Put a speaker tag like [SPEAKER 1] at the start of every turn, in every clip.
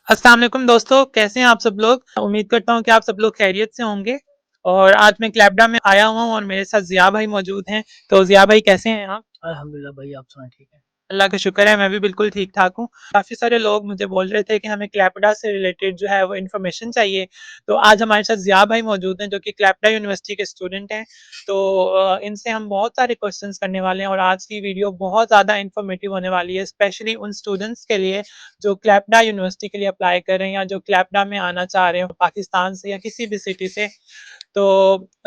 [SPEAKER 1] अस्सलाम वालेकुम दोस्तों, कैसे हैं आप सब लोग? उम्मीद करता हूँ कि आप सब लोग खैरियत से होंगे। और आज मैं क्लैपडा में आया हुआ हूँ और मेरे साथ ज़िया भाई मौजूद हैं। तो ज़िया भाई कैसे हैं आप?
[SPEAKER 2] अल्हम्दुलिल्लाह भाई, आप सुनाएं? ठीक है।
[SPEAKER 1] अल्लाह का शुक्र है, मैं भी बिल्कुल ठीक-ठाक हूँ। काफ़ी सारे लोग मुझे बोल रहे थे कि हमें क्लैपडा से रिलेटेड जो है वो इन्फॉर्मेशन चाहिए। तो आज हमारे साथ ज़िया भाई मौजूद हैं जो कि क्लैपडा यूनिवर्सिटी के स्टूडेंट हैं। तो इनसे हम बहुत सारे क्वेश्चंस करने वाले हैं और आज की वीडियो बहुत ज़्यादा इन्फॉर्मेटिव होने वाली है, स्पेशली उन स्टूडेंट्स के लिए जो क्लैपडा यूनिवर्सिटी के लिए अप्लाई कर रहे हैं या जो क्लैपडा में आना चाह रहे हो पाकिस्तान से या किसी भी सिटी से। तो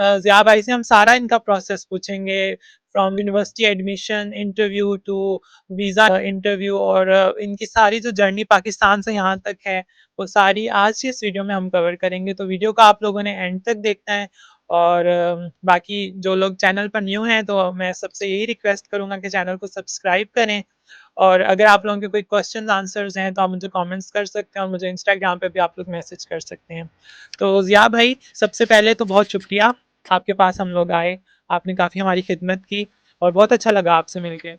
[SPEAKER 1] ज़िया भाई से हम सारा इनका प्रोसेस पूछेंगे, from university admission, interview to visa interview और इनकी सारी जो जर्नी पाकिस्तान से यहाँ तक है, वो सारी आज की इस वीडियो में हम कवर करेंगे। तो वीडियो को आप लोगों ने एंड तक देखना है। और बाकी जो लोग चैनल पर न्यू हैं तो मैं सबसे यही रिक्वेस्ट करूँगा कि चैनल को सब्सक्राइब करें। और अगर आप लोगों के कोई क्वेश्चन आंसर्स हैं तो आप मुझे कमेंट्स कर सकते हैं और मुझे इंस्टाग्राम पे भी आप लोग मैसेज कर सकते हैं। तो ज़िया भाई, सबसे पहले तो बहुत शुक्रिया, आपके पास हम लोग आए, आपने काफ़ी हमारी खिदमत की और बहुत अच्छा लगा आपसे मिलके।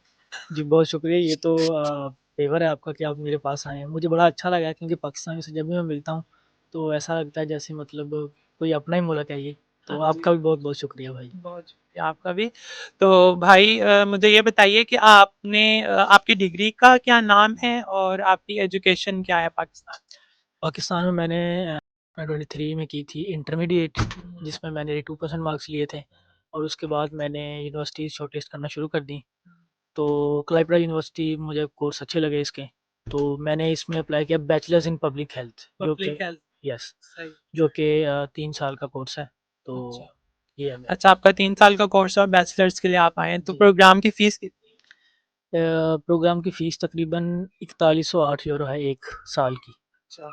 [SPEAKER 2] जी, बहुत शुक्रिया। ये तो फ़ेवर है आपका कि आप मेरे पास आए हैं। मुझे बड़ा अच्छा लगा क्योंकि पाकिस्तान से जब भी मैं मिलता हूँ, तो ऐसा लगता है जैसे मतलब कोई अपना ही मुल्क है ये। तो
[SPEAKER 1] हाँ जी,
[SPEAKER 2] आपका भी बहुत-बहुत शुक्रिया भाई।
[SPEAKER 1] बहुत शुक्रिया आपका भी। तो भाई मुझे ये बताइए कि आपने आपकी डिग्री का क्या नाम है और आपकी एजुकेशन क्या है पाकिस्तान?
[SPEAKER 2] पाकिस्तान में मैंने 23 में की थी इंटरमीडिएट,
[SPEAKER 1] में?
[SPEAKER 2] जिसमें मैंने 82% मार्क्स लिए थे और उसके बाद मैंने यूनिवर्सिटीज़ शॉर्टलिस्ट करना शुरू कर दी। तो क्लाइपेडा यूनिवर्सिटी मुझे कोर्स अच्छे लगे इसके, तो मैंने इसमें अप्लाई किया बैचलर्स इन पब्लिक हेल्थ, जो कि
[SPEAKER 1] पब्लिक हेल्थ।
[SPEAKER 2] यस,
[SPEAKER 1] सही।
[SPEAKER 2] जो कि 3 साल का कोर्स है। तो
[SPEAKER 1] अच्छा।
[SPEAKER 2] ये है मेरा।
[SPEAKER 1] अच्छा, आपका 3 साल का कोर्स है और बैचलर्स के लिए आप आए हैं, तो
[SPEAKER 2] जी।
[SPEAKER 1] प्रोग्राम की फीस कितनी?
[SPEAKER 2] प्रोग्राम की फ़ीस तकरीबन 4108 यूरो है 1 साल की।
[SPEAKER 1] अच्छा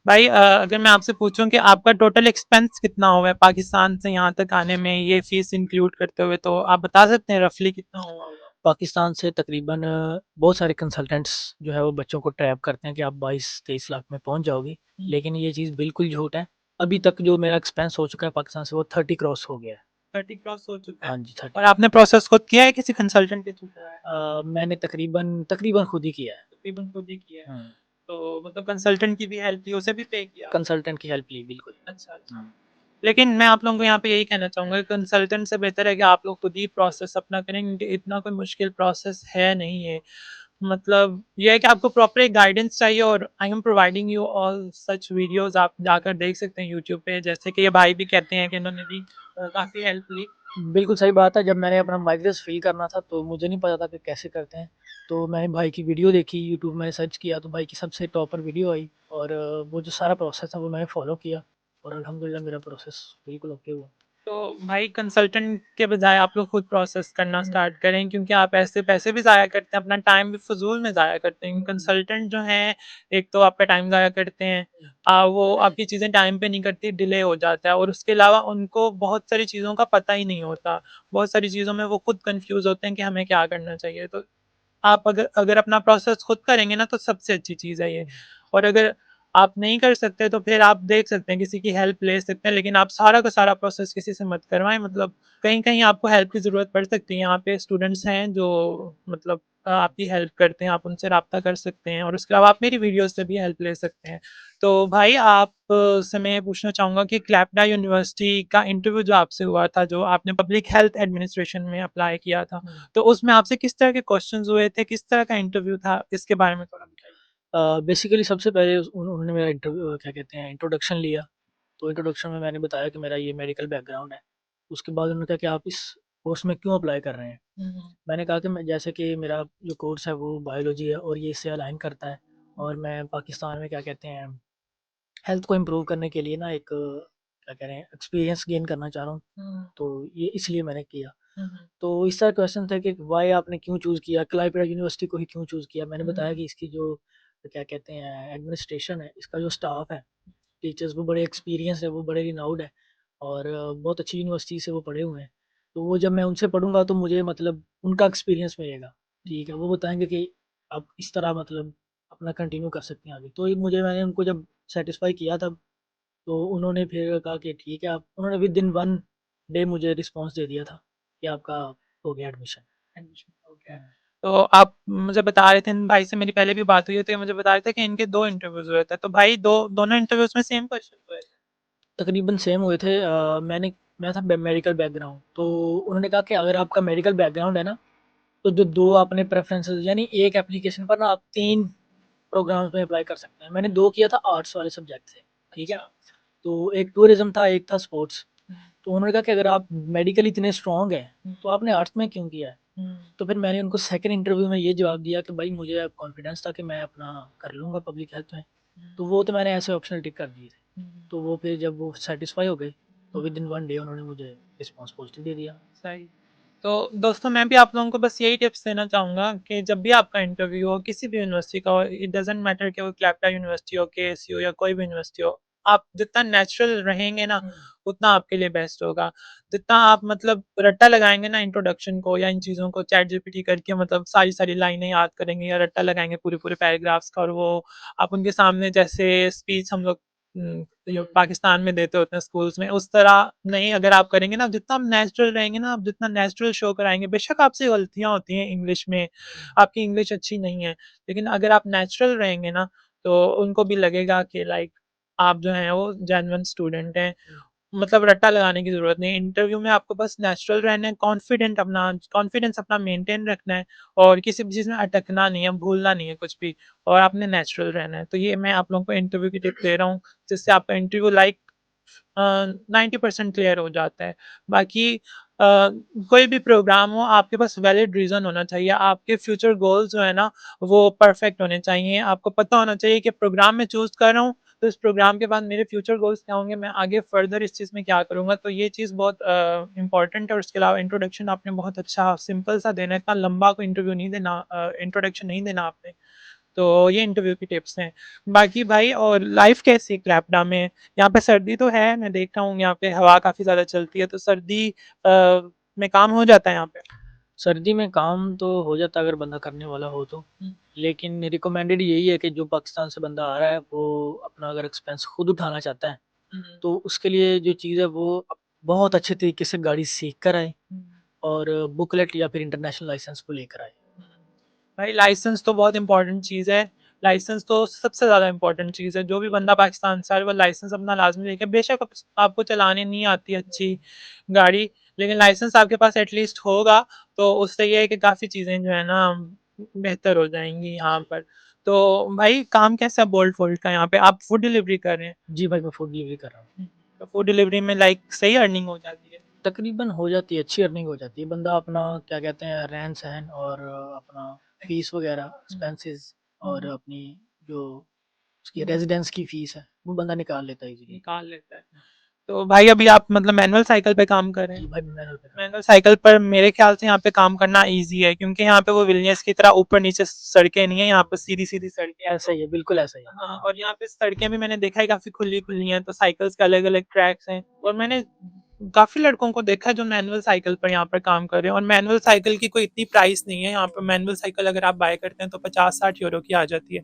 [SPEAKER 1] भाई, अगर मैं आपसे पूछूं कि आपका टोटल एक्सपेंस कितना हुआ है पाकिस्तान से यहाँ तक आने में, ये फीस इंक्लूड करते हुए, तो आप बता सकते हैं रफली कितना हुआ होगा?
[SPEAKER 2] पाकिस्तान से तकरीबन बहुत सारे कंसल्टेंट्स जो है वो बच्चों को ट्रैप करते हैं कि आप 22-23 लाख में पहुंच जाओगे, लेकिन ये चीज़ बिल्कुल झूठ है। अभी तक जो मेरा एक्सपेंस हो चुका है पाकिस्तान से वो 30 क्रॉस हो गया है।
[SPEAKER 1] 30 क्रॉस हो चुका है।
[SPEAKER 2] हाँ जी, 30।
[SPEAKER 1] और आपने प्रोसेस खुद किया है किसी कंसल्टेंट के थ्रू कराया है?
[SPEAKER 2] मैंने तकरीबन तकरीबन खुद ही किया है।
[SPEAKER 1] तकरीबन खुद ही किया है।
[SPEAKER 2] हुँ,
[SPEAKER 1] तो मतलब कंसल्टेंट की भी हेल्प ली, उसे भी पे किया?
[SPEAKER 2] कंसल्टेंट की हेल्प ली बिल्कुल।
[SPEAKER 1] अच्छा, अच्छा।
[SPEAKER 2] हुँ।
[SPEAKER 1] लेकिन मैं आप लोगों को यहाँ पे यही कहना चाहूँगा कि कंसल्टेंट से बेहतर है कि आप लोग खुद ही प्रोसेस अपना करें, क्योंकि इतना कोई मुश्किल प्रोसेस है नहीं ये। मतलब ये है कि आपको प्रॉपर एक गाइडेंस चाहिए और I am providing you all such videos, आप जाकर देख सकते हैं यूट्यूब पे। जैसे कि ये भाई भी कहते हैं कि इन्होंने भी काफ़ी हेल्प ली।
[SPEAKER 2] बिल्कुल सही बात है। जब मैंने अपना माइग्रेस फ़िल करना था तो मुझे नहीं पता था कि कैसे करते हैं। तो मैंने भाई की वीडियो देखी, यूट्यूब में सर्च किया तो भाई की सबसे टॉपर वीडियो आई और वो जो सारा प्रोसेस है वो मैंने फ़ॉलो किया और अल्हम्दुलिल्लाह मेरा प्रोसेस बिल्कुल ओके हुआ।
[SPEAKER 1] तो भाई, कंसल्टेंट के बजाय आप लोग खुद प्रोसेस करना स्टार्ट करें, क्योंकि आप ऐसे पैसे भी ज़ाया करते हैं, अपना टाइम भी फ़ुज़ूल में ज़ाया करते हैं। कंसल्टेंट जो हैं, एक तो आपका टाइम ज़ाया करते हैं, वो आपकी चीज़ें टाइम पे नहीं करती, डिले हो जाता है और उसके अलावा उनको बहुत सारी चीज़ों का पता ही नहीं होता। बहुत सारी चीज़ों में वो खुद कन्फ्यूज़ होते हैं कि हमें क्या करना चाहिए। तो आप अगर अगर अपना प्रोसेस खुद करेंगे ना तो सबसे अच्छी चीज़ है ये। और अगर आप नहीं कर सकते तो फिर आप देख सकते हैं, किसी की हेल्प ले सकते हैं, लेकिन आप सारा का सारा प्रोसेस किसी से मत करवाएँ। मतलब कहीं-कहीं आपको हेल्प की ज़रूरत पड़ सकती है। यहाँ पे स्टूडेंट्स हैं जो मतलब आपकी हेल्प करते हैं, आप उनसे राब्ता कर सकते हैं और उसके अलावा आप मेरी वीडियोज़ से भी हेल्प ले सकते हैं। तो भाई, आप से मैं ये पूछना चाहूँगा कि क्लैपडा यूनिवर्सिटी का इंटरव्यू जो आपसे हुआ था, जो आपने पब्लिक हेल्थ एडमिनिस्ट्रेशन में अप्लाई किया था, तो उसमें आपसे किस तरह के क्वेश्चंस हुए थे? किस तरह का इंटरव्यू था? इसके बारे में थोड़ा बताइए।
[SPEAKER 2] बेसिकली सबसे पहले उन्होंने मेरा इंटरव्यू क्या कहते हैं इंट्रोडक्शन लिया। तो इंट्रोडक्शन में मैंने बताया कि मेरा ये मेडिकल बैकग्राउंड है। उसके बाद उन्होंने कहा कि आप इस कोर्स में क्यों अप्लाई कर रहे हैं?
[SPEAKER 1] हुँ, हुँ।
[SPEAKER 2] मैंने कहा कि मैं जैसे कि मेरा जो कोर्स है वो बायोलॉजी है और ये इससे अलाइन करता है और मैं पाकिस्तान में क्या कहते हैं हेल्थ को इम्प्रूव करने के लिए ना एक क्या कह रहे हैं एक्सपीरियंस गेन करना चाह रहा हूँ।
[SPEAKER 1] हुँ,
[SPEAKER 2] तो ये इसलिए मैंने किया।
[SPEAKER 1] हुँ, हुँ,
[SPEAKER 2] तो इस तरह क्वेश्चन था कि व्हाई आपने क्यों चूज़ किया? क्लाइपेडा यूनिवर्सिटी को ही क्यों चूज़ किया? मैंने बताया कि इसकी जो क्या कहते हैं एडमिनिस्ट्रेशन है, इसका जो स्टाफ है, टीचर्स वो बड़े एक्सपीरियंस है, वो बड़े रिनाउड है और बहुत अच्छी यूनिवर्सिटी से वो पढ़े हुए हैं। तो वो जब मैं उनसे पढ़ूँगा तो मुझे मतलब उनका एक्सपीरियंस मिलेगा, ठीक है? वो बताएँगे कि आप इस तरह मतलब अपना कंटिन्यू कर सकते हैं आगे। तो ये मुझे मैंने उनको जब सैटिस्फाई किया तब तो उन्होंने फिर कहा कि ठीक है आप उन्होंने विदिन 1 डे मुझे रिस्पॉन्स दे दिया था कि आपका हो गया एडमिशन।
[SPEAKER 1] एडमिशन हो गया है।
[SPEAKER 2] हुँ।
[SPEAKER 1] तो आप मुझे बता रहे थे, इन भाई से मेरी पहले भी बात हुई है, तो ये मुझे बता रहे थे कि इनके 2 इंटरव्यूज़ हुए थे। तो भाई दोनों इंटरव्यूज़ में सेम क्वेश्चन हुए थे?
[SPEAKER 2] तकरीबन सेम हुए थे। मैं था मेडिकल बैकग्राउंड, तो उन्होंने कहा कि अगर आपका मेडिकल बैकग्राउंड है ना, तो जो 2 आपने प्रेफ़रेंसेस यानी एक एप्लीकेशन पर ना आप 3 प्रोग्राम्स में अप्लाई कर सकते हैं। मैंने 2 किया था आर्ट्स वाले सब्जेक्ट से, ठीक है?
[SPEAKER 1] अच्छा।
[SPEAKER 2] तो एक टूरिज़्म था, एक था स्पोर्ट्स।
[SPEAKER 1] हुँ,
[SPEAKER 2] तो उन्होंने कहा कि अगर आप मेडिकल इतने स्ट्रॉन्ग हैं,
[SPEAKER 1] हुँ,
[SPEAKER 2] तो आपने आर्ट्स में क्यों किया है?
[SPEAKER 1] हुँ,
[SPEAKER 2] तो फिर मैंने उनको सेकंड इंटरव्यू में ये जवाब दिया कि भाई मुझे कॉन्फिडेंस था कि मैं अपना कर लूँगा पब्लिक हेल्थ में।
[SPEAKER 1] हुँ,
[SPEAKER 2] तो वो तो मैंने ऐसे ऑप्शनल टिक कर दिए थे।
[SPEAKER 1] हुँ,
[SPEAKER 2] तो वो फिर जब वो सैटिस्फाई हो गए, तो
[SPEAKER 1] हुँ,
[SPEAKER 2] विदिन 1 डे उन्होंने मुझे रिस्पॉन्स पॉजिटिव दे दिया।
[SPEAKER 1] सही। तो दोस्तों मैं भी आप लोगों को बस यही टिप्स देना चाहूँगा कि जब भी आपका इंटरव्यू हो, किसी भी यूनिवर्सिटी का हो, इट डज़न्ट मैटर कि वो क्लैप्टा यूनिवर्सिटी हो, केएसयू या कोई भी यूनिवर्सिटी हो, आप जितना नेचुरल रहेंगे ना, उतना आपके लिए बेस्ट होगा। जितना आप मतलब रट्टा लगाएँगे ना इंट्रोडक्शन को या इन चीज़ों को चैट जीपीटी करके मतलब सारी-सारी लाइनें याद करेंगे या रट्टा लगाएँगे पूरे-पूरे पैराग्राफ्स का, और वो आप उनके सामने जैसे स्पीच हम लोग जो पाकिस्तान में देते होते हैं स्कूल्स में, उस तरह नहीं अगर आप करेंगे ना, जितना आप नेचुरल रहेंगे ना, आप जितना नेचुरल शो कराएँगे, बेशक आपसे गलतियाँ होती हैं इंग्लिश में, आपकी इंग्लिश अच्छी नहीं है, लेकिन अगर आप नेचुरल रहेंगे ना, तो उनको भी लगेगा कि लाइक आप जो हैं वो जेन्युइन स्टूडेंट हैं। मतलब रट्टा लगाने की ज़रूरत नहीं है। इंटरव्यू में आपको बस नेचुरल रहना है, कॉन्फिडेंस अपना मेंटेन रखना है और किसी भी चीज़ में अटकना नहीं है, भूलना नहीं है कुछ भी, और आपने नेचुरल रहना है। तो ये मैं आप लोगों को इंटरव्यू की टिप दे रहा हूँ, जिससे आपका इंटरव्यू लाइक 90% क्लियर हो जाता है। बाकी कोई भी प्रोग्राम हो, आपके पास वैलिड रीज़न होना चाहिए। आपके फ्यूचर गोल्स जो है ना, वो परफेक्ट होने चाहिए। आपको पता होना चाहिए कि प्रोग्राम मैं चूज़ कर रहा हूँ, तो इस प्रोग्राम के बाद मेरे फ्यूचर गोल्स क्या होंगे, मैं आगे फर्दर इस चीज़ में क्या करूँगा। तो ये चीज़ बहुत इम्पोर्टेंट है, और उसके अलावा इंट्रोडक्शन आपने बहुत अच्छा सिंपल सा देना है, इतना लंबा कोई इंटरव्यू नहीं देना, इंट्रोडक्शन नहीं देना आपने। तो ये इंटरव्यू की टिप्स हैं। बाकी भाई, और लाइफ़ कैसी है क्लैपडा में? यहाँ पे सर्दी तो है, मैं देख रहा हूँ यहाँ पे हवा काफ़ी ज़्यादा चलती है, तो सर्दी में काम हो जाता है यहाँ पे?
[SPEAKER 2] सर्दी में काम तो हो जाता है अगर बंदा करने वाला हो तो।
[SPEAKER 1] हुँ,
[SPEAKER 2] लेकिन रिकमेंडेड यही है कि जो पाकिस्तान से बंदा आ रहा है, वो अपना अगर एक्सपेंस खुद उठाना चाहता है,
[SPEAKER 1] हुँ,
[SPEAKER 2] तो उसके लिए जो चीज़ है वो बहुत अच्छे तरीके से गाड़ी सीख कर आए
[SPEAKER 1] हुँ,
[SPEAKER 2] और बुकलेट या फिर इंटरनेशनल लाइसेंस को लेकर आए।
[SPEAKER 1] हुँ। भाई लाइसेंस तो बहुत इम्पोर्टेंट चीज़ है। लाइसेंस तो सबसे ज़्यादा इम्पोर्टेंट चीज़ है। जो भी बंदा पाकिस्तान से आ रहा है, वो लाइसेंस अपना लाज़मी लेके, बेशक आपको चलाने नहीं आती अच्छी गाड़ी, लेकिन लाइसेंस आपके पास एटलीस्ट होगा, तो उससे ये है कि काफ़ी चीज़ें जो है ना बेहतर हो जाएँगी यहाँ पर। तो भाई काम कैसा है बोल्ट वोल्ट का यहाँ पे? आप फूड डिलीवरी कर रहे हैं?
[SPEAKER 2] जी भाई, मैं फूड डिलीवरी कर रहा हूँ।
[SPEAKER 1] हुँ, तो फूड डिलीवरी में लाइक सही अर्निंग हो जाती है?
[SPEAKER 2] तकरीबन हो जाती है, अच्छी अर्निंग हो जाती है। बंदा अपना क्या कहते हैं रहन-सहन और अपना फ़ीस वग़ैरह,
[SPEAKER 1] हुँ,
[SPEAKER 2] एक्सपेंसेस और अपनी जो उसकी रेज़िडेंस की फ़ीस है, वो बंदा निकाल लेता है ईज़िली।
[SPEAKER 1] निकाल लेता है। तो भाई अभी आप मतलब मैनुअल साइकिल पे काम कर रहे हैं?
[SPEAKER 2] जी भाई, मैं मैनुअल पे काम
[SPEAKER 1] मैनुअल साइकिल पर मेरे ख्याल से यहाँ पे काम करना ईज़ी है, क्योंकि यहाँ पे वो विलियर्स की तरह ऊपर-नीचे सड़कें नहीं है, यहाँ पे सीधी-सीधी सड़कें हैं।
[SPEAKER 2] ऐसा
[SPEAKER 1] तो
[SPEAKER 2] ही है, बिल्कुल ऐसा ही है।
[SPEAKER 1] हाँ, और यहाँ पे सड़कें भी मैंने देखा है काफ़ी खुली-खुली हैं, तो साइकिल्स के अलग-अलग ट्रैक्स हैं, और मैंने काफ़ी लड़कों को देखा है जो मैनुअल साइकिल पर यहाँ पर काम कर रहे हैं, और मैनुअल साइकिल की कोई इतनी प्राइस नहीं है यहाँ पर। मैनुअल साइकिल अगर आप बाय करते हैं तो 50-60 यूरो की आ जाती है।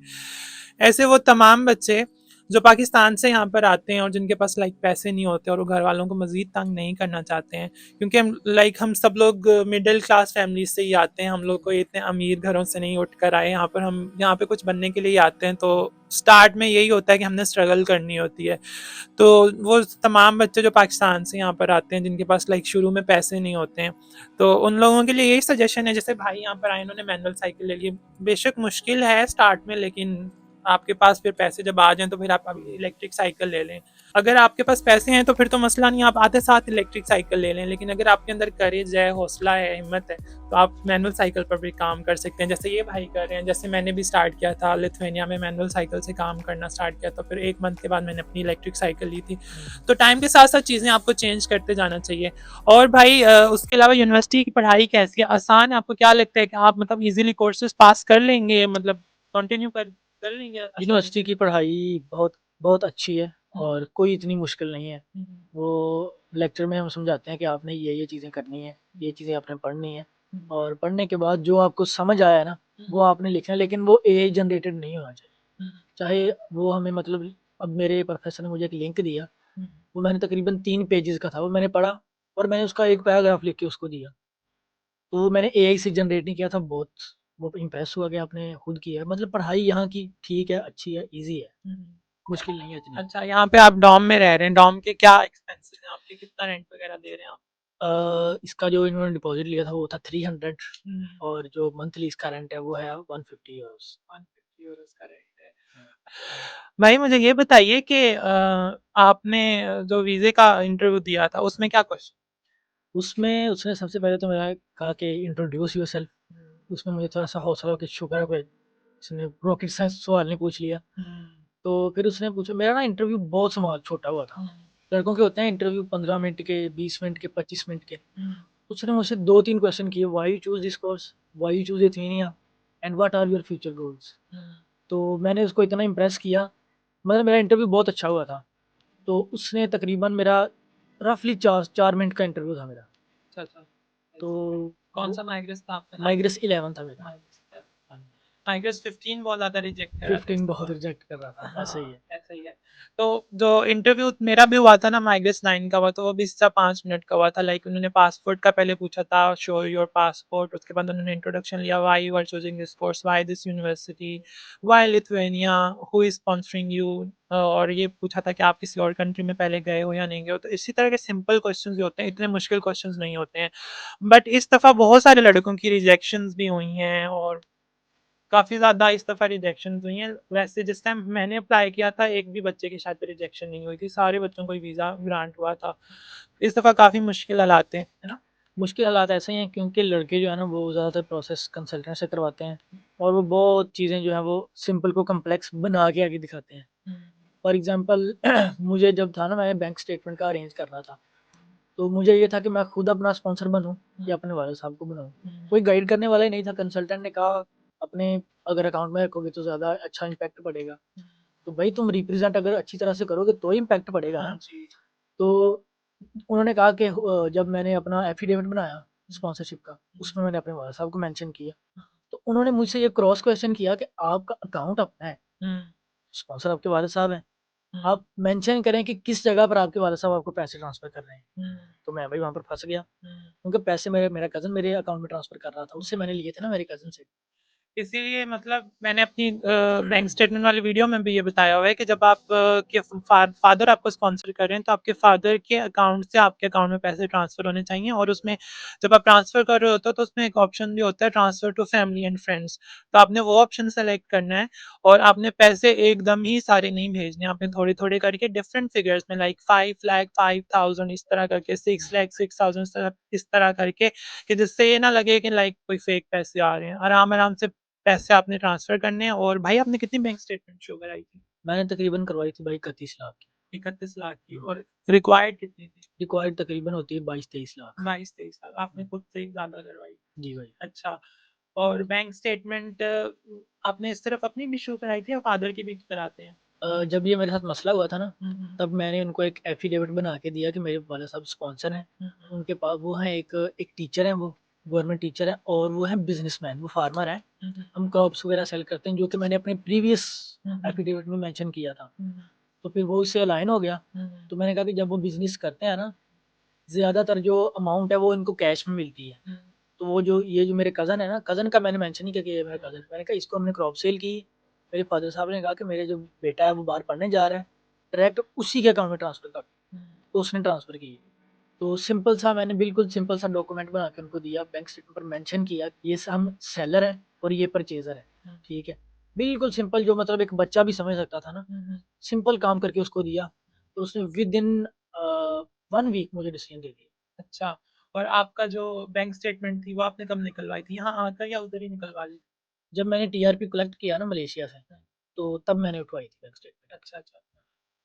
[SPEAKER 1] ऐसे वो तमाम बच्चे जो पाकिस्तान से यहाँ पर आते हैं और जिनके पास लाइक पैसे नहीं होते और वो घर वालों को मज़ीद तंग नहीं करना चाहते हैं, क्योंकि हम सब लोग मिडिल क्लास फैमिली से ही आते हैं, हम लोग कोई इतने अमीर घरों से नहीं उठ कर आए यहाँ पर। हम यहाँ पे कुछ बनने के लिए ही आते हैं, तो स्टार्ट में यही होता है कि हमने स्ट्रगल करनी होती है। तो वो तमाम बच्चे जो पाकिस्तान से यहाँ पर आते हैं जिनके पास लाइक शुरू में पैसे नहीं होते हैं, तो उन लोगों के लिए यही सजेशन है, जैसे भाई यहाँ पर आए, इन्होंने मैनुअल साइकिल ले ली। बेशक मुश्किल है स्टार्ट में, लेकिन आपके पास फिर पैसे जब आ जाएँ तो फिर आप अभी इलेक्ट्रिक साइकिल ले लें। अगर आपके पास पैसे हैं तो फिर तो मसला नहीं, आप आते साथ इलेक्ट्रिक साइकिल ले लें, लेकिन अगर आपके अंदर करेज है, हौसला है, हिम्मत है, तो आप मैनुअल साइकिल पर भी काम कर सकते हैं, जैसे ये भाई कर रहे हैं। जैसे मैंने भी स्टार्ट किया था लिथुआनिया में, मैनुअल साइकिल से काम करना स्टार्ट किया था, फिर 1 मंथ के बाद मैंने अपनी इलेक्ट्रिक साइकिल ली थी। तो टाइम के साथ-साथ चीज़ें आपको चेंज करते जाना चाहिए। और भाई उसके अलावा यूनिवर्सिटी की पढ़ाई कैसी है? आसान है? आपको क्या लगता है कि आप मतलब ईज़िली कोर्सेज़ पास कर लेंगे, मतलब कंटिन्यू कर लेंगे आसानी
[SPEAKER 2] यूनिवर्सिटी
[SPEAKER 1] से?
[SPEAKER 2] की पढ़ाई बहुत बहुत अच्छी है
[SPEAKER 1] हुँ,
[SPEAKER 2] और कोई इतनी मुश्किल नहीं है।
[SPEAKER 1] हुँ,
[SPEAKER 2] वो लेक्चर में हम समझाते हैं कि आपने ये चीज़ें करनी है, ये चीज़ें आपने पढ़नी है
[SPEAKER 1] हुँ,
[SPEAKER 2] और पढ़ने के बाद जो आपको समझ आया ना,
[SPEAKER 1] हुँ,
[SPEAKER 2] वो आपने लिखना है, लेकिन वो एआई जनरेटेड नहीं होना चाहिए।
[SPEAKER 1] हुँ,
[SPEAKER 2] चाहे वो हमें मतलब अब मेरे प्रोफ़ेसर ने मुझे एक लिंक दिया,
[SPEAKER 1] हुँ,
[SPEAKER 2] वो मैंने तकरीबन 3 पेजेज़ का था, वो मैंने पढ़ा और मैंने उसका एक पैराग्राफ लिख के उसको दिया। तो मैंने एआई से जनरेट नहीं किया था, बहुत वो इम्प्रेस हुआ कि आपने खुद की है। मतलब पढ़ाई यहाँ की ठीक है, अच्छी है, ईज़ी है, मुश्किल नहीं है इतनी।
[SPEAKER 1] अच्छा, यहाँ पे आप डॉम में रह रहे हैं, डॉम के क्या एक्सपेंसेस हैं आपके, कितना रेंट वगैरह दे रहे हैं आप?
[SPEAKER 2] इसका जो इन्होंने डिपॉज़िट लिया था वो था 300 और जो मंथली इसका रेंट है वो है 150 यूरोज़।
[SPEAKER 1] 150 यूरोज़ का रेंट है। भाई मुझे ये बताइए कि आपने जो वीज़े का इंटरव्यू दिया था उसमें क्या क्वेश्चन?
[SPEAKER 2] उसमें उसने सबसे पहले तो मेरा कहा कि इंट्रोड्यूस योरसेल्फ। उसमें मुझे थोड़ा-सा हौसला कि शुक्र है भाई उसने रॉकेट साइंस सवाल नहीं पूछ लिया। तो फिर उसने पूछा, मेरा ना इंटरव्यू बहुत सवाल छोटा हुआ था। लड़कों के होते हैं इंटरव्यू 15 मिनट के, 20 मिनट के, 25 मिनट के। उसने मुझसे 2-3 क्वेश्चन किए, why you choose this course? Why you choose Lithuania? And what are your future goals? तो मैंने उसको इतना इम्प्रेस किया, मतलब मेरा इंटरव्यू बहुत अच्छा हुआ था। तो उसने तकरीबन मेरा रफ़ली 4 मिनट का इंटरव्यू था मेरा।
[SPEAKER 1] अच्छा, अच्छा।
[SPEAKER 2] तो
[SPEAKER 1] कौन सा माइग्रेस था आपका?
[SPEAKER 2] माइग्रेस 11 था मेरा।
[SPEAKER 1] माइग्रेस 11। माइग्रेस 15 बहुत ज़्यादा रिजेक्ट कर रहा था
[SPEAKER 2] 15
[SPEAKER 1] इस
[SPEAKER 2] बहुत
[SPEAKER 1] बार।
[SPEAKER 2] रिजेक्ट कर रहा था, ऐसा ही है।
[SPEAKER 1] ऐसा ही है। तो जो इंटरव्यू मेरा भी हुआ था ना माइग्रेस 9 का हुआ, तो वो भी इसका 5 मिनट का हुआ था। लाइक उन्होंने पासपोर्ट का पहले पूछा था, शो योर पासपोर्ट, उसके बाद उन्होंने इंट्रोडक्शन लिया, why you are choosing this course, why this university, why Lithuania, who is sponsoring you, और ये पूछा था कि आप किसी और कंट्री में पहले गए हो या नहीं गए हो। तो इसी तरह के सिंपल क्वेश्चंस भी होते हैं, इतने मुश्किल क्वेश्चंस नहीं होते हैं। बट इस दफ़ा बहुत सारे लड़कों की रिजेक्शंस भी हुई हैं और काफ़ी ज़्यादा इस दफ़ा रिजेक्शंस हुई हैं। वैसे जिस टाइम मैंने अप्लाई किया था, एक भी बच्चे की शायद रिजेक्शन नहीं हुई थी, सारे बच्चों को वीज़ा ग्रांट हुआ था। इस दफ़ा काफ़ी मुश्किल हालात हैं, है ना?
[SPEAKER 2] मुश्किल हालात ऐसे ही हैं क्योंकि लड़के जो है ना वो ज़्यादातर प्रोसेस कंसल्टेंट से करवाते हैं और वो बहुत चीज़ें जो हैं वो सिंपल को कॉम्प्लेक्स बना के आगे दिखाते हैं। फॉर एग्ज़ाम्पल मुझे जब था ना, मैं बैंक स्टेटमेंट का अरेंज कर रहा था, तो मुझे ये था कि मैं खुद अपना स्पॉन्सर बनूँ या अपने वाले साहब को बनाऊँ। कोई गाइड करने वाला ही नहीं था। कंसल्टेंट ने कहा अपने अगर अकाउंट में रखोगे तो ज़्यादा अच्छा इम्पैक्ट पड़ेगा। तो भाई तुम रिप्रेज़ेंट अगर अच्छी तरह से करोगे तो ही इम्पैक्ट पड़ेगा ना।
[SPEAKER 1] जी।
[SPEAKER 2] तो उन्होंने कहा कि जब मैंने अपना एफ़िडेविट बनाया स्पॉन्सरशिप का, उसमें मैंने अपने वाला साहब को मेंशन किया। तो उन्होंने मुझसे ये क्रॉस क्वेश्चन किया कि आपका अकाउंट अपना है, स्पॉन्सर आपके वाले साहब हैं। आप मेंशन करें कि किस जगह पर आपके वाले साहब आपको पैसे ट्रांसफ़र कर रहे हैं। तो मैं भाई वहाँ पर फँस गया, क्योंकि पैसे मेरा कज़न मेरे अकाउंट में ट्रांसफ़र कर रहा था, उससे मैंने लिए थे ना मेरे कज़न से।
[SPEAKER 1] इसीलिए मतलब मैंने अपनी बैंक स्टेटमेंट वाली वीडियो में भी ये बताया हुआ है कि जब आप के फादर आपको स्पॉन्सर कर रहे हैं तो आपके फादर के अकाउंट से आपके अकाउंट में पैसे ट्रांसफर होने चाहिए, और उसमें जब आप ट्रांसफर कर रहे होते हो तो उसमें एक ऑप्शन भी होता है transfer to family and friends. तो आपने वो ऑप्शन सेलेक्ट करना है, और आपने पैसे एकदम ही सारे नहीं भेजने, आपने थोड़े थोड़े करके डिफरेंट फिगर्स में, लाइक 5 लाख 5,000 इस तरह करके, 6 लाख 6,000 इस तरह करके, कि जिससे ये ना लगे कि लाइक कोई फेक पैसे आ रहे हैं। आराम आराम से पैसे आपने ट्रांसफर करने हैं। और भाई आपने कितनी बैंक स्टेटमेंट शो कराई थी?
[SPEAKER 2] मैंने तकरीबन करवाई थी भाई 31 लाख की।
[SPEAKER 1] 31 लाख की। और रिक्वायर्ड कितनी थी?
[SPEAKER 2] रिक्वायर्ड तकरीबन होती है 22-23 लाख।
[SPEAKER 1] 22-23 लाख आपने खुद से ही ज्यादा करवाई?
[SPEAKER 2] जी भाई।
[SPEAKER 1] अच्छा। और बैंक स्टेटमेंट आपने सिर्फ अपनी भी शो कराई थी या फादर की भी कराते हैं?
[SPEAKER 2] जब ये मेरे साथ मसला हुआ था ना, तब मैंने उनको एक एफ़िडेविट बना के दिया कि मेरे वाला साहब स्पॉन्सर हैं। उनके पास वो हैं, एक टीचर हैं, वो गवर्नमेंट टीचर हैं और वो हैं बिज़नेसमैन, वो फार्मर हैं। हम क्रॉप्स वगैरह सेल करते हैं, जो कि मैंने अपने प्रीवियस एफ़िडेविट में मेंशन किया था। तो फिर वो उससे अलाइन हो गया। तो मैंने कहा कि जब वो बिज़नेस करते हैं ना, ज़्यादातर जो अमाउंट है वो इनको कैश में मिलती है। तो वो जो ये जो मेरे कज़न है ना, कज़न का मैंने मेंशन नहीं किया कि ये मेरा कज़न है। मैंने कहा इसको हमने क्रॉप सेल की। मेरे फ़ादर साहब ने कहा कि मेरे जो बेटा है वो बाहर पढ़ने जा रहा है, डायरेक्ट उसी के अकाउंट में ट्रांसफ़र कर। तो उसने ट्रांसफ़र की। तो सिंपल सा मैंने बिल्कुल सिंपल सा डॉक्यूमेंट बना के उनको दिया, बैंक स्टेटमेंट पर मेंशन किया कि ये हम सेलर हैं और ये परचेज़र है। ठीक है। बिल्कुल सिंपल, जो मतलब एक बच्चा भी समझ सकता था ना, सिंपल काम करके उसको दिया। तो उसने विदिन 1 वीक मुझे डिसीजन दे दिया।
[SPEAKER 1] अच्छा। और आपका जो बैंक स्टेटमेंट थी वो आपने कब निकलवाई थी, यहाँ आकर या उधर ही निकलवा ली?
[SPEAKER 2] जब मैंने टीआरपी कलेक्ट किया ना मलेशिया से, तो तब मैंने उठवाई थी बैंक स्टेटमेंट।
[SPEAKER 1] अच्छा, अच्छा।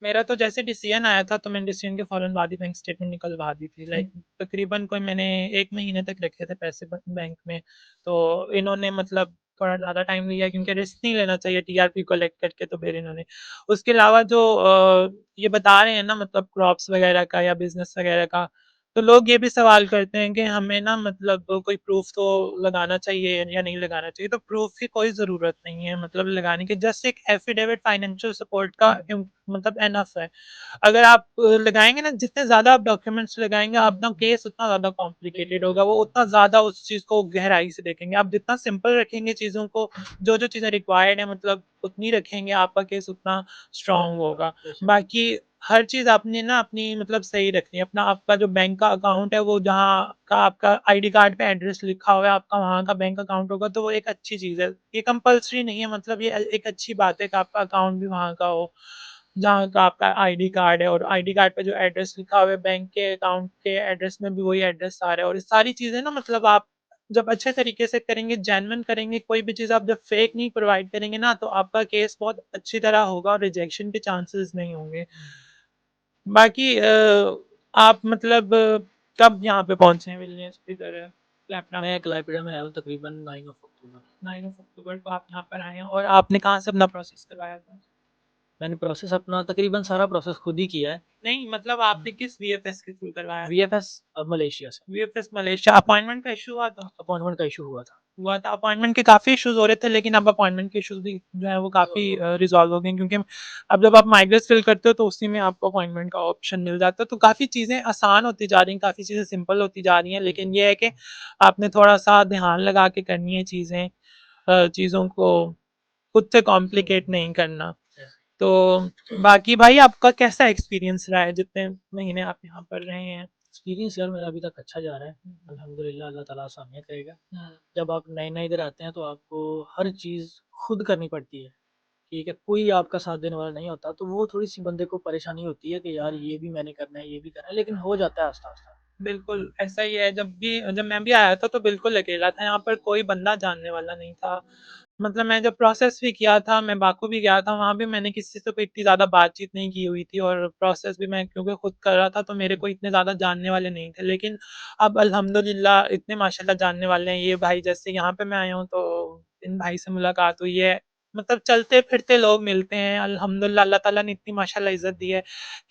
[SPEAKER 1] मेरा तो जैसे डिसीजन आया था तो मैंने डिसीजन के फ़ौरन बाद ही बैंक स्टेटमेंट निकलवा दी थी। लाइक तकरीबन कोई मैंने 1 महीने तक रखे थे पैसे बैंक में। तो इन्होंने मतलब थोड़ा ज़्यादा टाइम लिया क्योंकि रिस्क नहीं लेना चाहिए टीआरपी कलेक्ट करके, तो फिर इन्होंने उसके अलावा जो ये बता रहे हैं ना मतलब क्रॉप्स वगैरह का या बिज़नेस वगैरह का, तो लोग ये भी सवाल करते हैं कि हमें ना मतलब कोई प्रूफ तो लगाना चाहिए या नहीं लगाना चाहिए। तो प्रूफ की कोई ज़रूरत नहीं है मतलब लगाने की, जस्ट एक एफिडेविट फाइनेंशियल सपोर्ट का मतलब एनफ है। अगर आप लगाएंगे ना, जितने ज़्यादा आप डॉक्यूमेंट्स लगाएंगे अपना केस उतना ज़्यादा कॉम्प्लिकेटेड होगा, वो उतना ज़्यादा उस चीज़ को गहराई से देखेंगे। आप जितना सिंपल रखेंगे चीज़ों को, जो जो चीज़ें रिक्वायर्ड है मतलब उतनी रखेंगे, आपका केस उतना स्ट्रांग होगा। बाकी हर चीज़ आपने ना अपनी मतलब सही रखनी है। अपना आपका जो बैंक का अकाउंट है वो जहाँ का आपका आईडी कार्ड पे एड्रेस लिखा हुआ है आपका वहाँ का बैंक अकाउंट होगा, तो वो एक अच्छी चीज़ है। ये कंपल्सरी नहीं है, मतलब ये एक अच्छी बात है कि आपका अकाउंट भी वहाँ का हो जहाँ का आपका आईडी कार्ड है, और आईडी कार्ड पे जो एड्रेस लिखा हुआ है बैंक के अकाउंट के एड्रेस में भी वही एड्रेस आ रहा है। और ये सारी चीज़ें ना मतलब आप जब अच्छे तरीके से करेंगे, जेन्युइन करेंगे, कोई भी चीज़ आप जब फेक नहीं प्रोवाइड करेंगे ना, तो आपका केस बहुत अच्छी तरह होगा और रिजेक्शन के चांसेस नहीं होंगे। बाकी आप मतलब कब यहाँ पे पहुंचे हैं विलियम्स की तरह लैपटॉप?
[SPEAKER 2] मैं क्लाइपेडा में आया हूँ तकरीबन 9 अक्टूबर।
[SPEAKER 1] 9 अक्टूबर को आप यहाँ पर आए हैं, और आपने कहाँ से अपना प्रोसेस करवाया था?
[SPEAKER 2] मैंने प्रोसेस अपना तकरीबन सारा प्रोसेस खुद ही किया है।
[SPEAKER 1] नहीं मतलब आपने किस वीएफएस के थ्रू करवाया?
[SPEAKER 2] वीएफएस मलेशिया से।
[SPEAKER 1] VFS Malaysia. अपॉइंटमेंट का इशू हुआ था?
[SPEAKER 2] अपॉइंटमेंट का इशू हुआ था।
[SPEAKER 1] हुआ था। अपॉइंटमेंट के काफ़ी इश्यूज हो रहे थे, लेकिन अब अपॉइंटमेंट के इश्यूज भी जो है वो काफ़ी रिजॉल्व हो गए, क्योंकि अब जब आप माइग्रेस फिल करते हो तो उसी में आपको अपॉइंटमेंट का ऑप्शन मिल जाता है। तो काफ़ी चीज़ें आसान होती जा रही हैं, काफ़ी चीज़ें सिंपल होती जा रही हैं, लेकिन ये है कि आपने थोड़ा सा ध्यान लगा के करनी है चीज़ें, चीज़ों को खुद से कॉम्प्लिकेट नहीं करना। तो बाकी भाई आपका कैसा एक्सपीरियंस रहा है जितने महीने आप यहाँ पर रहे हैं?
[SPEAKER 2] एक्सपीरियंस यार मेरा अभी तक अच्छा जा रहा है। अल्हम्दुलिल्लाह, अल्लाह ताला आसानियाँ करेगा। जब आप नए-नए इधर आते हैं तो आपको हर चीज़ खुद करनी पड़ती है, ठीक है? कोई आपका साथ देने वाला नहीं होता, तो वो थोड़ी-सी बंदे को परेशानी होती है कि यार ये भी मैंने करना है, ये भी करना है, लेकिन हो जाता है आस्ता-आस्ता।
[SPEAKER 1] बिल्कुल ऐसा ही है। जब मैं भी आया था तो बिल्कुल अकेला था, यहाँ पर कोई बंदा जानने वाला नहीं था। मतलब मैं जब प्रोसेस भी किया था, मैं बाकू भी गया था, वहाँ भी मैंने किसी से कोई इतनी ज़्यादा बातचीत नहीं की हुई थी, और प्रोसेस भी मैं क्योंकि खुद कर रहा था तो मेरे को इतने ज़्यादा जानने वाले नहीं थे। लेकिन अब अल्हम्दुलिल्लाह इतने माशाल्लाह जानने वाले हैं। ये भाई जैसे यहाँ पे मैं आया हूँ तो इन भाई से मुलाकात हुई है। मतलब चलते फिरते लोग मिलते हैं अल्हम्दुलिल्लाह। अल्लाह ताला ने इतनी माशाल्लाह इज्जत दी है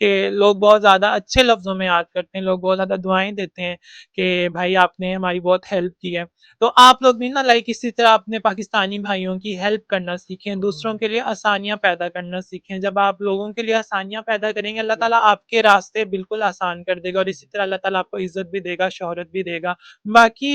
[SPEAKER 1] कि लोग बहुत ज़्यादा अच्छे लफ्ज़ों में याद करते हैं, लोग बहुत ज़्यादा दुआएँ देते हैं कि भाई आपने हमारी बहुत हेल्प की है। तो आप लोग भी ना लाइक इसी तरह अपने पाकिस्तानी भाइयों की हेल्प करना सीखें, दूसरों के लिए आसानियाँ पैदा करना सीखें। जब आप लोगों के लिए आसानियाँ पैदा करेंगे, अल्लाह ताला आपके रास्ते बिल्कुल आसान कर देगा, और इसी तरह अल्लाह ताला आपको इज़्ज़त भी देगा, शोहरत भी देगा। बाकी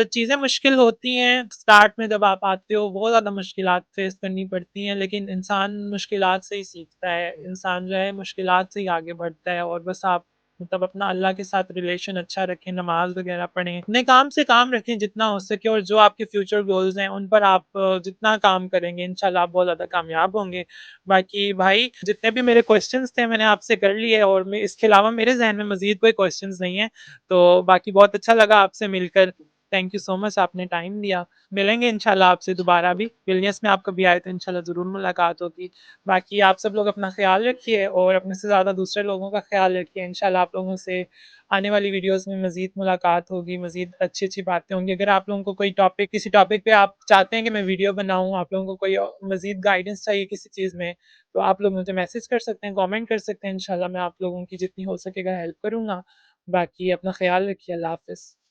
[SPEAKER 1] चीज़ें मुश्किल होती हैं, स्टार्ट में जब आप आते हो बहुत ज़्यादा मुश्किलात फेस करनी पड़ती हैं, लेकिन इंसान मुश्किलात से ही सीखता है, इंसान जो है मुश्किलात से ही आगे बढ़ता है। और बस आप मतलब अपना अल्लाह के साथ रिलेशन अच्छा रखें, नमाज़ वगैरह पढ़ें, अपने काम से काम रखें जितना हो सके, और जो आपके फ्यूचर गोल्स हैं उन पर आप जितना काम करेंगे इंशाल्लाह आप बहुत ज़्यादा कामयाब होंगे। बाकी भाई जितने भी मेरे क्वेश्चंस थे मैंने आपसे कर लिए, और मैं इसके अलावा मेरे ज़हन में मज़ीद कोई क्वेश्चंस नहीं है। तो बाकी बहुत अच्छा लगा आपसे मिलकर। थैंक यू सो मच, आपने टाइम दिया। मिलेंगे इंशाल्लाह आपसे दोबारा भी। विलियम्स में आप कभी आए तो इंशाल्लाह ज़रूर मुलाकात होगी। बाकी आप सब लोग अपना ख़्याल रखिए, और अपने से ज़्यादा दूसरे लोगों का ख़्याल रखिए। इंशाल्लाह आप लोगों से आने वाली वीडियोज़ में मज़ीद मुलाकात होगी, मज़ीद अच्छी-अच्छी बातें होंगी। अगर आप लोगों को कोई टॉपिक किसी टॉपिक पे आप चाहते हैं कि मैं वीडियो बनाऊँ, आप लोगों को कोई मज़ीद गाइडेंस चाहिए किसी चीज़ में, तो आप लोग मुझे मैसेज कर सकते हैं, कमेंट कर सकते हैं। इंशाल्लाह मैं आप लोगों की जितनी हो सकेगा हेल्प करूँगा। बाकी अपना ख़्याल रखिए। अल्लाह हाफ़िज़।